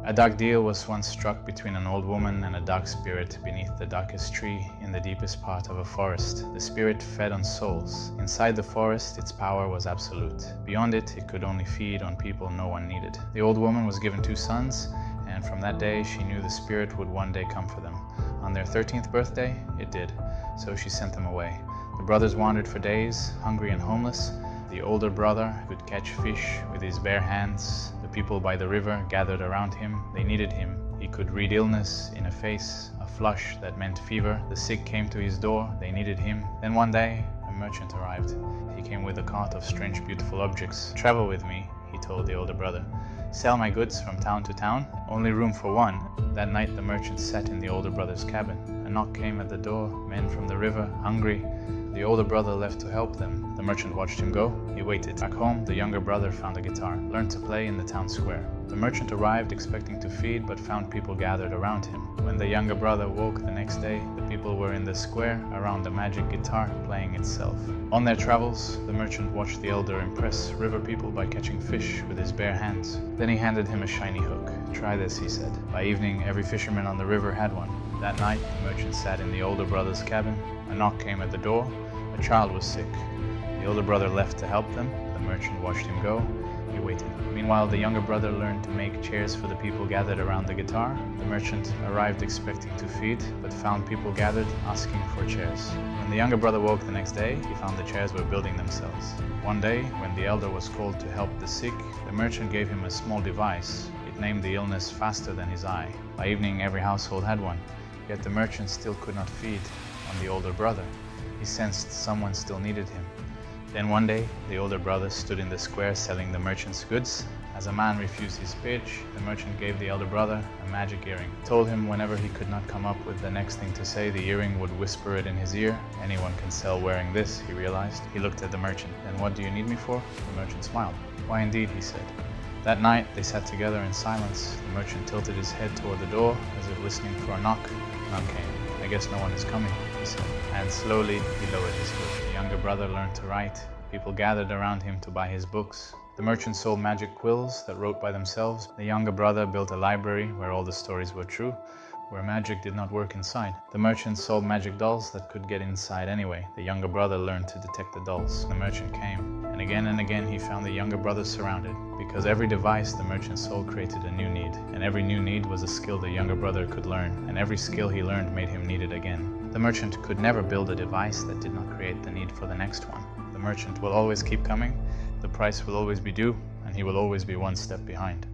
A dark deal was once struck between an old woman and a dark spirit beneath the darkest tree in the deepest part of a forest. The spirit fed on souls. Inside the forest, its power was absolute. Beyond it, it could only feed on people no one needed. The old woman was given 2 sons, and from that day she knew the spirit would one day come for them. On their 13th birthday, it did, so she sent them away. The brothers wandered for days, hungry and homeless. The older brother could catch fish with his bare hands. The people by the river gathered around him. They needed him. He could read illness in a face, a flush that meant fever. The sick came to his door. They needed him. Then one day, a merchant arrived. He came with a cart of strange, beautiful objects. "Travel with me," he told the older brother. "Sell my goods from town to town. Only room for one." That night, the merchant sat in the older brother's cabin. A knock came at the door. Men from the river, hungry. The older brother left to help them. The merchant watched him go. He waited. Back home, the younger brother found a guitar, learned to play in the town square. The merchant arrived expecting to feed, but found people gathered around him. When the younger brother woke the next day, the people were in the square around the magic guitar playing itself. On their travels, the merchant watched the elder impress river people by catching fish with his bare hands. Then he handed him a shiny hook. "Try this," he said. By evening, every fisherman on the river had one. That night, the merchant sat in the older brother's cabin. A knock came at the door. A child was sick. The older brother left to help them. The merchant watched him go. He waited. Meanwhile, the younger brother learned to make chairs for the people gathered around the guitar. The merchant arrived expecting to feed, but found people gathered asking for chairs. When the younger brother woke the next day, he found the chairs were building themselves. One day, when the elder was called to help the sick, the merchant gave him a small device. It named the illness faster than his eye. By evening, every household had one. Yet the merchant still could not feed on the older brother. He sensed someone still needed him. Then one day, the older brother stood in the square selling the merchant's goods. As a man refused his pitch, the merchant gave the elder brother a magic earring. Told him whenever he could not come up with the next thing to say, the earring would whisper it in his ear. Anyone can sell wearing this, he realized. He looked at the merchant. "Then what do you need me for?" The merchant smiled. "Why indeed," he said. That night, they sat together in silence. The merchant tilted his head toward the door, as if listening for a knock. None came. "I guess no one is coming," he said. And slowly, he lowered his hood. The younger brother learned to write. People gathered around him to buy his books. The merchant sold magic quills that wrote by themselves. The younger brother built a library where all the stories were true, where magic did not work inside. The merchant sold magic dolls that could get inside anyway. The younger brother learned to detect the dolls. The merchant came, and again he found the younger brother surrounded. Because every device the merchant sold created a new need, and every new need was a skill the younger brother could learn, and every skill he learned made him need it again. The merchant could never build a device that did not create the need for the next one. The merchant will always keep coming, the price will always be due, and he will always be one step behind.